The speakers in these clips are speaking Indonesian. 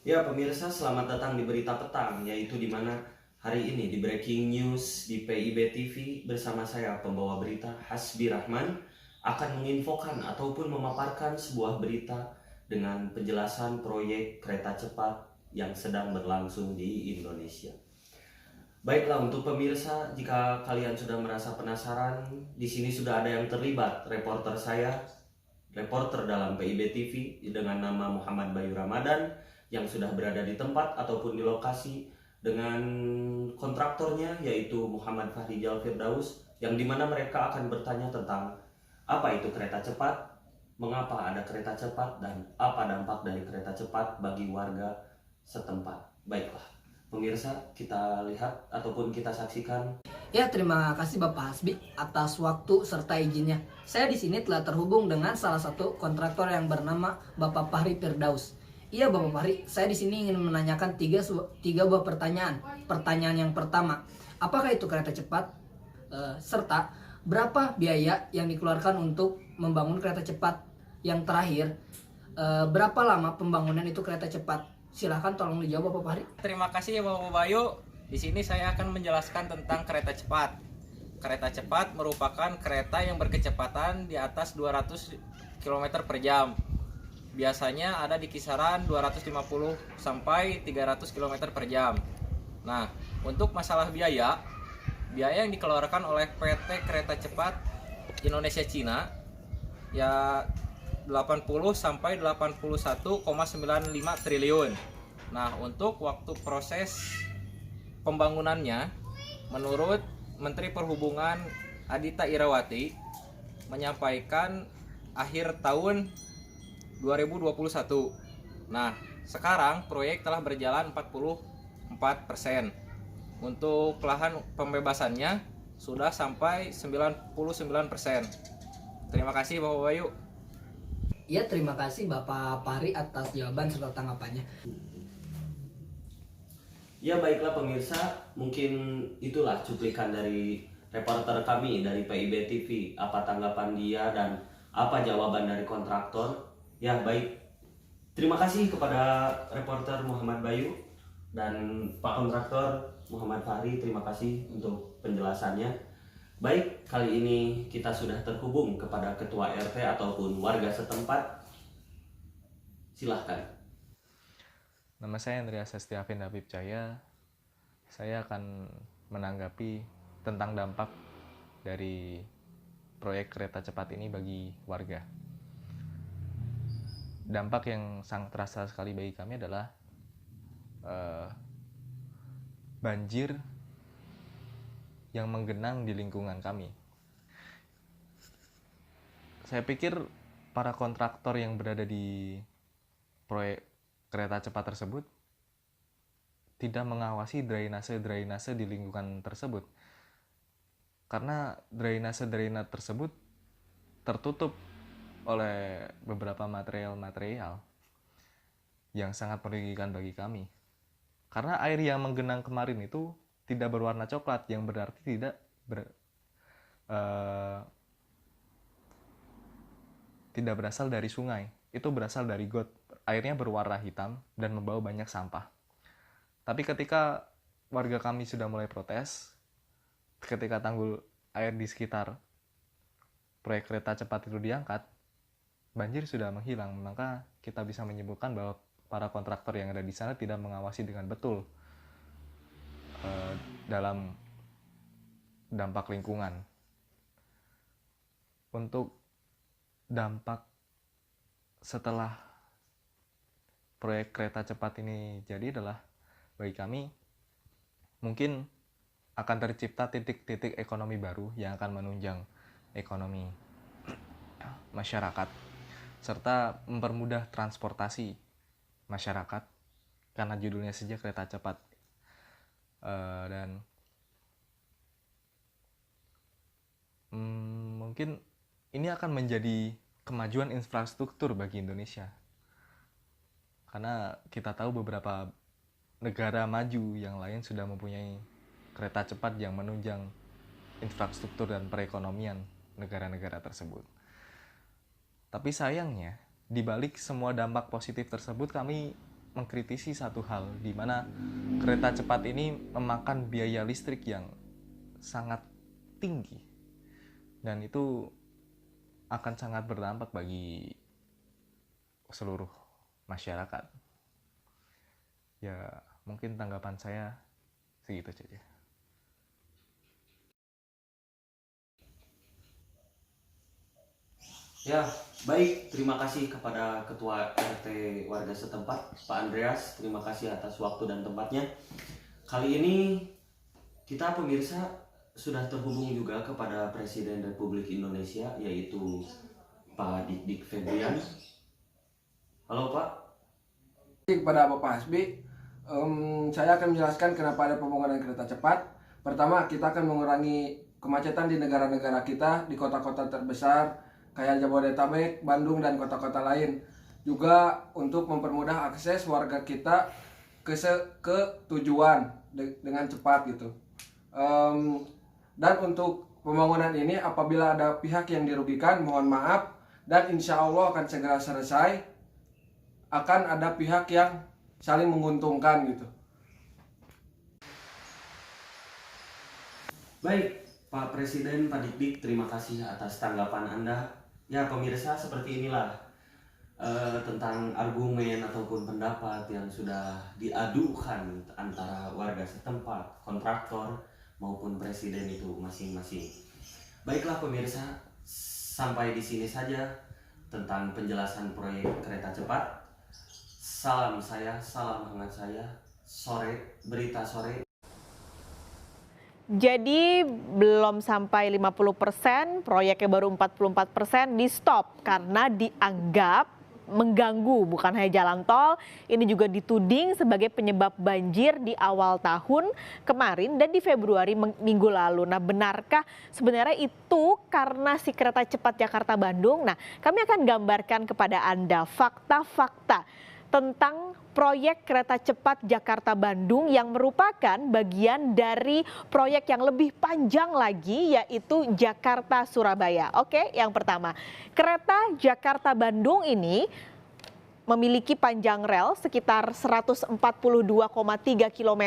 Ya, pemirsa, selamat datang di Berita Petang, yaitu di mana hari ini di Breaking News di PIB TV bersama saya pembawa berita Hasbi Rahman akan menginfokan ataupun memaparkan sebuah berita dengan penjelasan proyek kereta cepat yang sedang berlangsung di Indonesia. Baiklah, untuk pemirsa, jika kalian sudah merasa penasaran, di sini sudah ada yang terlibat, reporter saya, reporter dalam PIB TV dengan nama Muhammad Bayu Ramadan yang sudah berada di tempat ataupun di lokasi dengan kontraktornya yaitu Muhammad Fahrijal Firdaus yang dimana mereka akan bertanya tentang apa itu kereta cepat, mengapa ada kereta cepat, dan apa dampak dari kereta cepat bagi warga setempat. Baiklah, pemirsa, kita lihat ataupun kita saksikan. Ya, terima kasih Bapak Hasbi atas waktu serta izinnya. Saya di sini telah terhubung dengan salah satu kontraktor yang bernama Bapak Fahri Firdaus. Iya Bapak Fahri, saya di sini ingin menanyakan tiga buah pertanyaan. Pertanyaan yang pertama, apakah itu kereta cepat? Serta berapa biaya yang dikeluarkan untuk membangun kereta cepat? Yang terakhir, berapa lama pembangunan itu kereta cepat? Silahkan tolong dijawab Bapak Fahri. Terima kasih Bapak Bayu. Di sini saya akan menjelaskan tentang kereta cepat. Kereta cepat merupakan kereta yang berkecepatan di atas 200 km per jam. Biasanya ada di kisaran 250 sampai 300 km per jam. Nah, untuk masalah biaya yang dikeluarkan oleh PT Kereta Cepat Indonesia Cina ya 80 sampai 81,95 triliun. Nah, untuk waktu proses pembangunannya, menurut Menteri Perhubungan Adhita Irawati menyampaikan akhir tahun 2021. Nah, sekarang proyek telah berjalan 44%. Untuk lahan pembebasannya sudah sampai 99%. Terima kasih Bapak Bayu. Ya, terima kasih Bapak Fahri atas jawaban serta tanggapannya. Ya baiklah pemirsa, mungkin itulah cuplikan dari reporter kami dari PIB TV. Apa tanggapan dia dan apa jawaban dari kontraktor? Ya baik, terima kasih kepada reporter Muhammad Bayu dan Pak Kontraktor Muhammad Fahri. Terima kasih untuk penjelasannya. Baik, kali ini kita sudah terhubung kepada Ketua RT ataupun warga setempat. Silahkan. Nama saya Andreas Setiavin Habib Jaya. Saya akan menanggapi tentang dampak dari proyek kereta cepat ini bagi warga. Dampak yang sangat terasa sekali bagi kami adalah banjir yang menggenang di lingkungan kami. Saya pikir para kontraktor yang berada di proyek kereta cepat tersebut tidak mengawasi drainase di lingkungan tersebut, karena drainase tersebut tertutup oleh beberapa material yang sangat merugikan bagi kami, karena air yang menggenang kemarin itu tidak berwarna coklat, yang berarti tidak berasal dari sungai, itu berasal dari got. Airnya berwarna hitam dan membawa banyak sampah. Tapi ketika warga kami sudah mulai protes, ketika tanggul air di sekitar proyek kereta cepat itu diangkat, banjir sudah menghilang. Maka kita bisa menyimpulkan bahwa para kontraktor yang ada di sana tidak mengawasi dengan betul dalam dampak lingkungan. Untuk dampak setelah proyek kereta cepat ini jadi adalah, bagi kami mungkin akan tercipta titik-titik ekonomi baru yang akan menunjang ekonomi masyarakat serta mempermudah transportasi masyarakat, karena judulnya saja kereta cepat. Dan mungkin ini akan menjadi kemajuan infrastruktur bagi Indonesia, karena kita tahu beberapa negara maju yang lain sudah mempunyai kereta cepat yang menunjang infrastruktur dan perekonomian negara-negara tersebut. Tapi sayangnya, di balik semua dampak positif tersebut, kami mengkritisi satu hal, di mana kereta cepat ini memakan biaya listrik yang sangat tinggi, dan itu akan sangat berdampak bagi seluruh masyarakat. Ya, mungkin tanggapan saya segitu saja. Ya, baik. Terima kasih kepada Ketua RT warga setempat, Pak Andreas. Terima kasih atas waktu dan tempatnya. Kali ini kita pemirsa sudah terhubung juga kepada Presiden Republik Indonesia, yaitu Pak Dik Febrian. Halo Pak. Kepada Bapak Hasbi, saya akan menjelaskan kenapa ada pembangunan kereta cepat. Pertama, kita akan mengurangi kemacetan di negara-negara kita, di kota-kota terbesar kayak Jabodetabek, Bandung, dan kota-kota lain. Juga untuk mempermudah akses warga kita ke tujuan dengan cepat gitu. Dan untuk pembangunan ini, apabila ada pihak yang dirugikan, mohon maaf, dan insya Allah akan segera selesai. Akan ada pihak yang saling menguntungkan gitu. Baik, Pak Presiden, Pak Dik, terima kasih atas tanggapan Anda. Ya pemirsa, seperti inilah tentang argumen ataupun pendapat yang sudah diadukan antara warga setempat, kontraktor, maupun presiden itu masing-masing. Baiklah pemirsa, sampai di sini saja tentang penjelasan proyek kereta cepat. Salam saya, salam hangat saya, berita sore. Jadi belum sampai 50%, proyeknya baru 44% di stop karena dianggap mengganggu bukan hanya jalan tol, ini juga dituding sebagai penyebab banjir di awal tahun kemarin dan di Februari minggu lalu. Nah, benarkah sebenarnya itu karena si kereta cepat Jakarta-Bandung? Nah, kami akan gambarkan kepada Anda fakta-fakta tentang proyek kereta cepat Jakarta-Bandung yang merupakan bagian dari proyek yang lebih panjang lagi, yaitu Jakarta-Surabaya. Oke, yang pertama, kereta Jakarta-Bandung ini memiliki panjang rel sekitar 142,3 km.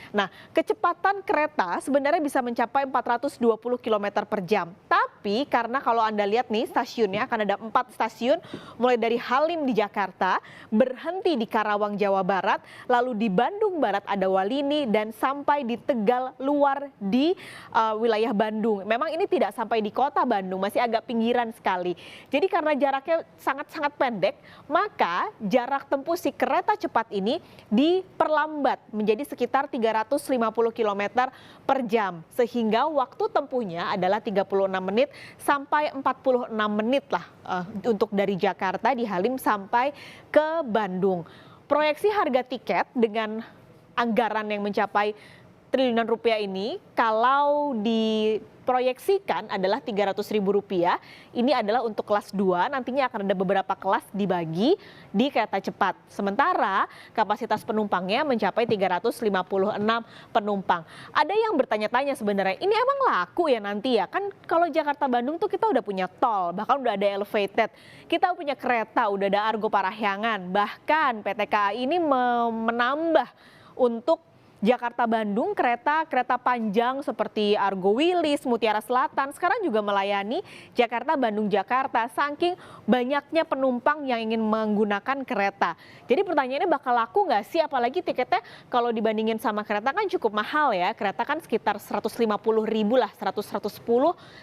Nah, kecepatan kereta sebenarnya bisa mencapai 420 km per jam. Tapi karena kalau Anda lihat nih stasiunnya akan ada 4 stasiun, mulai dari Halim di Jakarta, berhenti di Karawang Jawa Barat, lalu di Bandung Barat ada Walini, dan sampai di Tegal luar di wilayah Bandung. Memang ini tidak sampai di kota Bandung, masih agak pinggiran sekali. Jadi karena jaraknya sangat-sangat pendek, maka jarak tempuh si kereta cepat ini diperlambat menjadi sekitar 350 km per jam. Sehingga waktu tempuhnya adalah 36 menit sampai 46 menit lah untuk dari Jakarta di Halim sampai ke Bandung. Proyeksi harga tiket dengan anggaran yang mencapai triliunan rupiah ini kalau diproyeksikan adalah Rp300.000. Ini adalah untuk kelas 2, nantinya akan ada beberapa kelas dibagi di kereta cepat. Sementara kapasitas penumpangnya mencapai 356 penumpang. Ada yang bertanya-tanya sebenarnya, ini emang laku ya nanti ya? Kan kalau Jakarta-Bandung tuh kita udah punya tol, bahkan udah ada elevated. Kita punya kereta, udah ada Argo Parahyangan. Bahkan PT KAI ini menambah untuk Jakarta-Bandung kereta panjang seperti Argo Wilis, Mutiara Selatan sekarang juga melayani Jakarta-Bandung-Jakarta saking banyaknya penumpang yang ingin menggunakan kereta. Jadi pertanyaannya bakal laku nggak sih? Apalagi tiketnya kalau dibandingin sama kereta kan cukup mahal ya. Kereta kan sekitar 150.000 lah, 110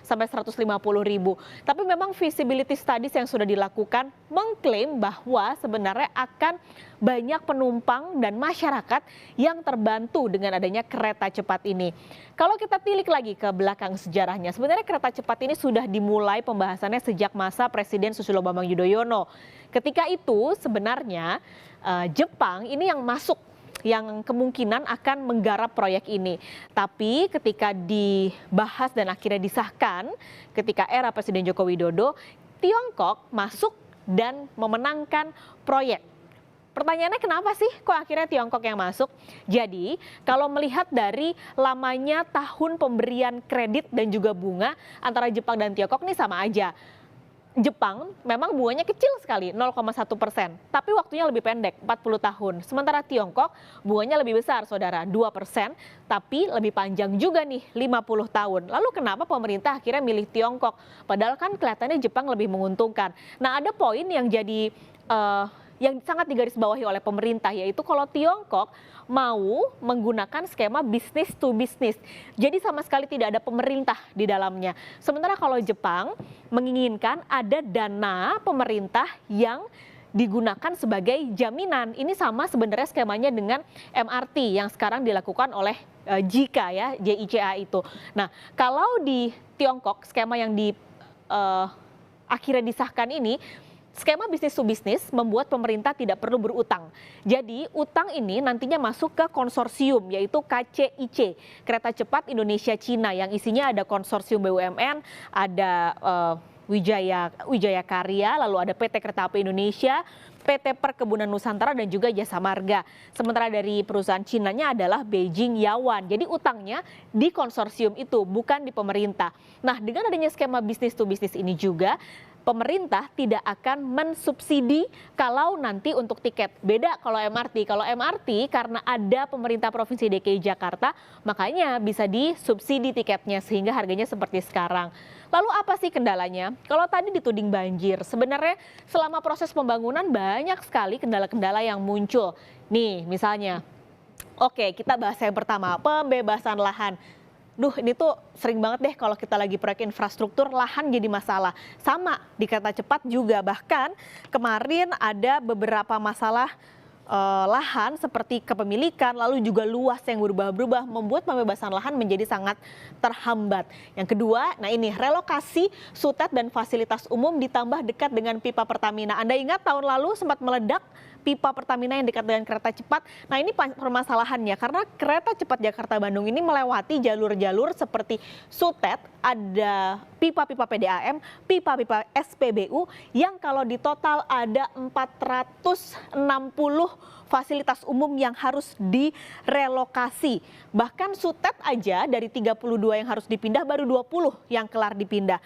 sampai 150.000. Tapi memang feasibility studies yang sudah dilakukan mengklaim bahwa sebenarnya akan banyak penumpang dan masyarakat yang terbantu dengan adanya kereta cepat ini. Kalau kita tilik lagi ke belakang sejarahnya, sebenarnya kereta cepat ini sudah dimulai pembahasannya sejak masa Presiden Susilo Bambang Yudhoyono. Ketika itu sebenarnya Jepang ini yang masuk, yang kemungkinan akan menggarap proyek ini. Tapi ketika dibahas dan akhirnya disahkan, ketika era Presiden Joko Widodo, Tiongkok masuk dan memenangkan proyek. Pertanyaannya kenapa sih kok akhirnya Tiongkok yang masuk? Jadi kalau melihat dari lamanya tahun pemberian kredit dan juga bunga antara Jepang dan Tiongkok ini sama aja. Jepang memang bunganya kecil sekali, 0,1%, tapi waktunya lebih pendek, 40 tahun. Sementara Tiongkok bunganya lebih besar, saudara, 2%, tapi lebih panjang juga nih, 50 tahun. Lalu kenapa pemerintah akhirnya milih Tiongkok? Padahal kan kelihatannya Jepang lebih menguntungkan. Nah, ada poin yang jadi yang sangat digarisbawahi oleh pemerintah, yaitu kalau Tiongkok mau menggunakan skema bisnis to bisnis. Jadi sama sekali tidak ada pemerintah di dalamnya. Sementara kalau Jepang menginginkan ada dana pemerintah yang digunakan sebagai jaminan. Ini sama sebenarnya skemanya dengan MRT yang sekarang dilakukan oleh JICA ya, JICA itu. Nah, kalau di Tiongkok skema yang akhirnya disahkan ini, skema bisnis to bisnis membuat pemerintah tidak perlu berutang. Jadi utang ini nantinya masuk ke konsorsium, yaitu KCIC, Kereta Cepat Indonesia Cina, yang isinya ada konsorsium BUMN, ada Wijaya Karya, lalu ada PT Kereta Api Indonesia, PT Perkebunan Nusantara, dan juga Jasa Marga. Sementara dari perusahaan Cinanya adalah Beijing Yawan. Jadi utangnya di konsorsium itu, bukan di pemerintah. Nah, dengan adanya skema bisnis to bisnis ini juga, pemerintah tidak akan mensubsidi kalau nanti untuk tiket. Beda kalau MRT. Kalau MRT karena ada pemerintah Provinsi DKI Jakarta, makanya bisa disubsidi tiketnya sehingga harganya seperti sekarang. Lalu apa sih kendalanya? Kalau tadi dituding banjir, sebenarnya selama proses pembangunan banyak sekali kendala-kendala yang muncul. Nih misalnya, oke, kita bahas yang pertama, pembebasan lahan. Duh, ini tuh sering banget deh kalau kita lagi proyek infrastruktur, lahan jadi masalah. Sama di kereta cepat juga, bahkan kemarin ada beberapa masalah lahan seperti kepemilikan, lalu juga luas yang berubah-berubah, membuat pembebasan lahan menjadi sangat terhambat. Yang kedua, nah ini relokasi sutet dan fasilitas umum ditambah dekat dengan pipa Pertamina. Anda ingat tahun lalu sempat meledak pipa Pertamina yang dekat dengan kereta cepat. Nah ini permasalahannya karena kereta cepat Jakarta-Bandung ini melewati jalur-jalur seperti sutet, ada pipa-pipa PDAM, pipa-pipa SPBU yang kalau di total ada 460 fasilitas umum yang harus direlokasi. Bahkan sutet aja dari 32 yang harus dipindah baru 20 yang kelar dipindah.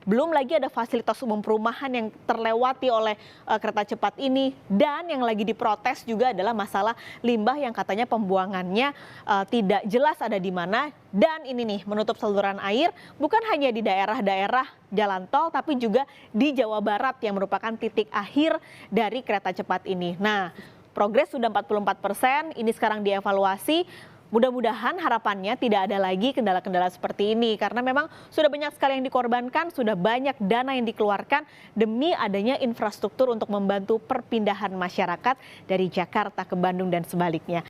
Belum lagi ada fasilitas umum perumahan yang terlewati oleh kereta cepat ini. Dan yang lagi diprotes juga adalah masalah limbah yang katanya pembuangannya tidak jelas ada di mana. Dan ini nih menutup saluran air bukan hanya di daerah-daerah jalan tol tapi juga di Jawa Barat yang merupakan titik akhir dari kereta cepat ini. Nah, progres sudah 44%, ini sekarang dievaluasi. Mudah-mudahan harapannya tidak ada lagi kendala-kendala seperti ini karena memang sudah banyak sekali yang dikorbankan, sudah banyak dana yang dikeluarkan demi adanya infrastruktur untuk membantu perpindahan masyarakat dari Jakarta ke Bandung dan sebaliknya.